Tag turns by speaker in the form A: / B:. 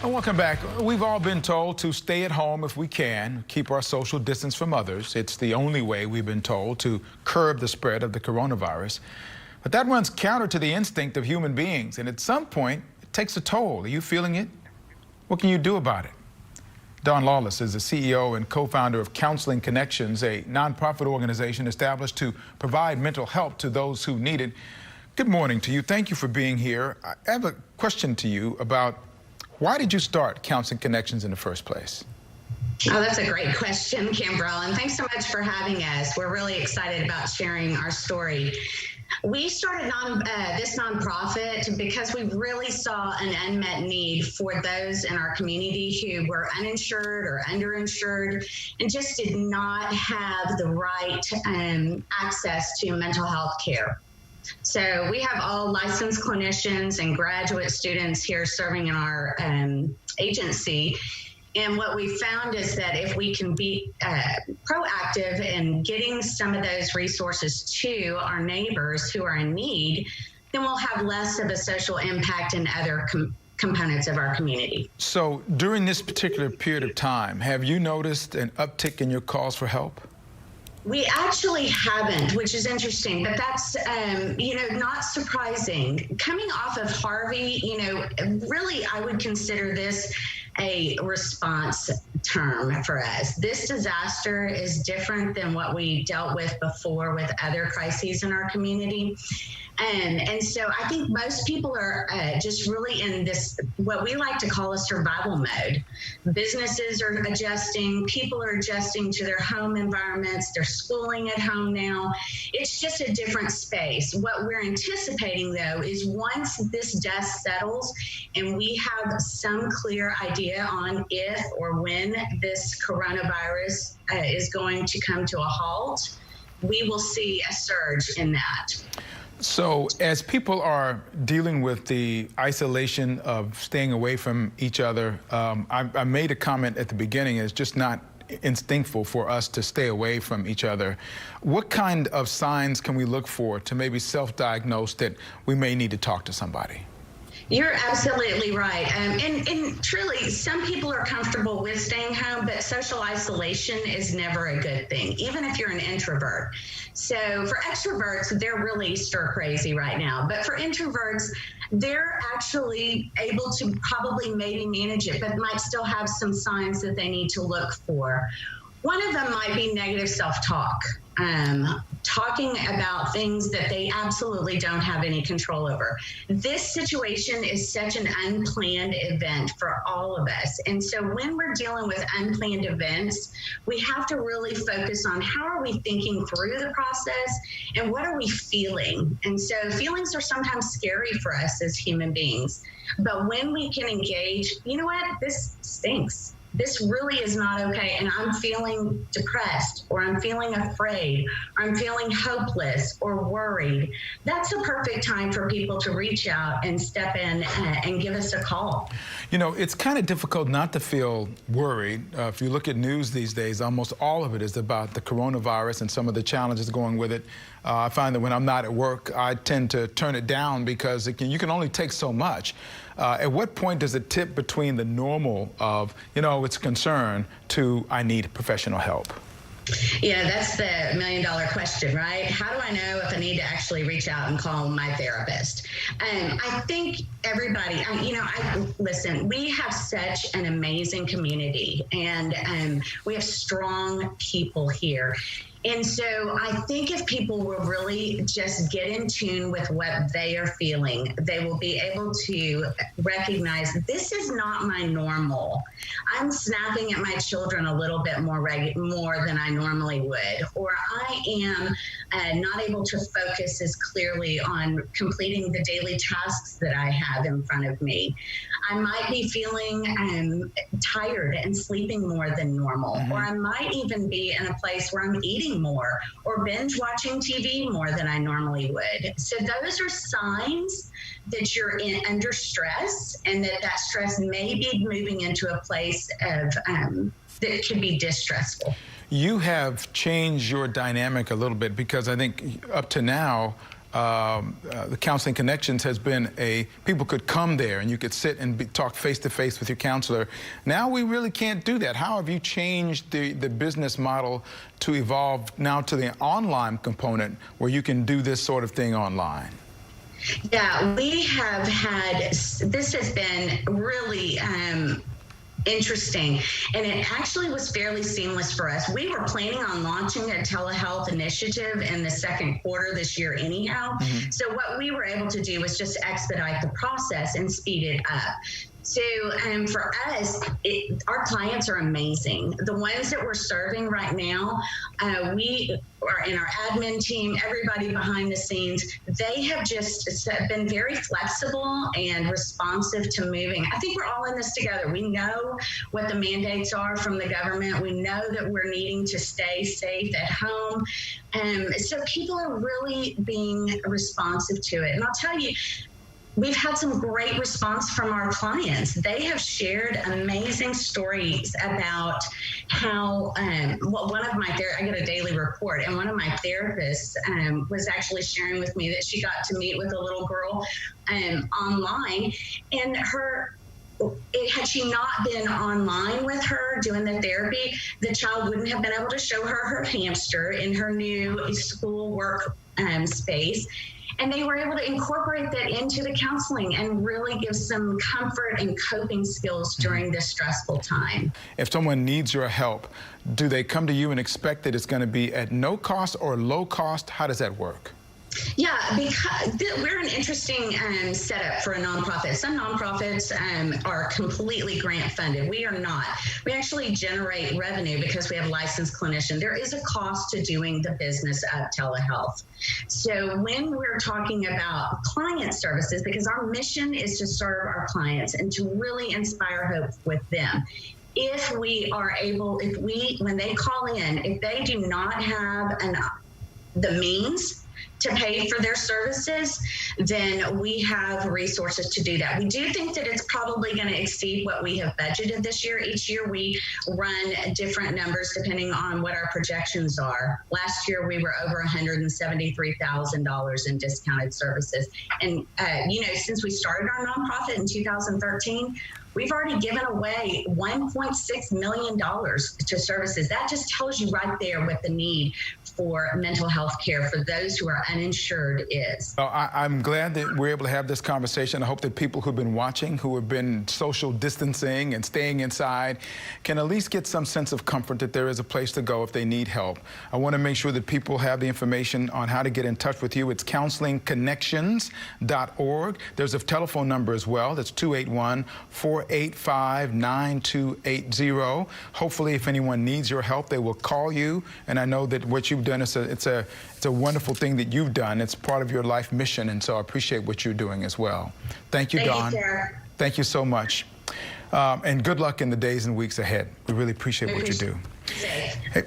A: And welcome back. We've all been told to stay at home if we can, keep our social distance from others. It's the only way we've been told to curb the spread of the coronavirus. But that runs counter to the instinct of human beings, and at some point, it takes a toll. Are you feeling it? What can you do about it? Don Lawless is the CEO and co-founder of Counseling Connections, a nonprofit organization established to provide mental help to those who need it. Good morning to you. Thank you for being here. I have a question to you about why did you start Counseling Connections in the first place?
B: Oh, that's a great question, Kimbrell, and thanks so much for having us. We're really excited about sharing our story. We started this nonprofit because we really saw an unmet need for those in our community who were uninsured or underinsured and just did not have the right access to mental health care. So we have all licensed clinicians and graduate students here serving in our agency. And what we found is that if we can be proactive in getting some of those resources to our neighbors who are in need, then we'll have less of a social impact in other components of our community.
A: So during this particular period of time, have you noticed an uptick in your calls for help?
B: We actually haven't, which is interesting, but that's, not surprising. Coming off of Harvey, really I would consider this a response term for us. This disaster is different than what we dealt with before with other crises in our community. And so I think most people are just really in this, what we like to call a survival mode. Businesses are adjusting, people are adjusting to their home environments, they're schooling at home now. It's just a different space. What we're anticipating, though, is once this dust settles and we have some clear idea on if or when this coronavirus is going to come to a halt, we will see a surge in that.
A: So as people are dealing with the isolation of staying away from each other, I made a comment at the beginning, it's just not instinctful for us to stay away from each other. What kind of signs can we look for to maybe self-diagnose that we may need to talk to somebody?
B: You're absolutely right. And truly, some people are comfortable with staying home, but social isolation is never a good thing, even if you're an introvert. So for extroverts, they're really stir crazy right now. But for introverts, they're actually able to probably maybe manage it, but might still have some signs that they need to look for. One of them might be negative self-talk. Talking about things that they absolutely don't have any control over. This situation is such an unplanned event for all of us. And so when we're dealing with unplanned events, we have to really focus on how are we thinking through the process and what are we feeling? And so feelings are sometimes scary for us as human beings. But when we can engage, you know what, this stinks. This really is not okay, and I'm feeling depressed, or I'm feeling afraid, or I'm feeling hopeless or worried. That's a perfect time for people to reach out and step in and give us a call.
A: You know, it's kind of difficult not to feel worried. If you look at news these days, almost all of it is about the coronavirus and some of the challenges going with it. I find that when I'm not at work, I tend to turn it down because you can only take so much. At what point does it tip between the normal of, it's a concern to I need professional help?
B: Yeah, that's the million-dollar question, right? How do I know if I need to actually reach out and call my therapist? I think everybody, listen, we have such an amazing community, and we have strong people here. And so I think if people will really just get in tune with what they are feeling, they will be able to recognize this is not my normal. I'm snapping at my children a little bit more than I normally would, or I am not able to focus as clearly on completing the daily tasks that I have in front of me. I might be feeling tired and sleeping more than normal, or I might even be in a place where I'm eating more or binge watching TV more than I normally would. So those are signs that you're under stress, and that stress may be moving into a place of that could be distressful.
A: You have changed your dynamic a little bit because I think up to now, the Counseling Connections has been people could come there and you could sit and talk face-to-face with your counselor. Now we really can't do that. How have you changed the business model to evolve now to the online component where you can do this sort of thing online?
B: Yeah, we have had, this has been really interesting, and it actually was fairly seamless for us. We were planning on launching a telehealth initiative in the second quarter this year anyhow. So what we were able to do was just expedite the process and speed it up. So for us, our clients are amazing. The ones that we're serving right now, we are in our admin team, everybody behind the scenes, they have just been very flexible and responsive to moving. I think we're all in this together. We know what the mandates are from the government. We know that we're needing to stay safe at home. So people are really being responsive to it. And I'll tell you, we've had some great response from our clients. They have shared amazing stories about how, one of my I get a daily report, and one of my therapists was actually sharing with me that she got to meet with a little girl online, and had she not been online with her doing the therapy, the child wouldn't have been able to show her hamster in her new school work space. And they were able to incorporate that into the counseling and really give some comfort and coping skills during this stressful time.
A: If someone needs your help, do they come to you and expect that it's going to be at no cost or low cost? How does that work?
B: Yeah, because we're an interesting setup for a nonprofit. Some nonprofits are completely grant funded. We are not. We actually generate revenue because we have licensed clinicians. There is a cost to doing the business of telehealth. So when we're talking about client services, because our mission is to serve our clients and to really inspire hope with them. If we are able, when they call in, if they do not have the means to pay for their services, then we have resources to do that. We do think that it's probably going to exceed what we have budgeted this year. Each year we run different numbers depending on what our projections are. Last year we were over $173,000 in discounted services. And, since we started our nonprofit in 2013, we've already given away $1.6 million to services. That just tells you right there what the need for mental health care for those who are uninsured is.
A: Well, I'm glad that we're able to have this conversation. I hope that people who've been watching, who have been social distancing and staying inside, can at least get some sense of comfort that there is a place to go if they need help. I want to make sure that people have the information on how to get in touch with you. It's counselingconnections.org. There's a telephone number as well. That's 281-485-9280. Hopefully, if anyone needs your help, they will call you. And I know that what you've done is it's a wonderful thing that you've done. It's part of your life mission, and so I appreciate what you're doing as well. Thank you, Dawn.
B: Thank you, sir.
A: Thank you so much. And good luck in the days and weeks ahead. We really appreciate what you do.
B: Safe.
A: Hey.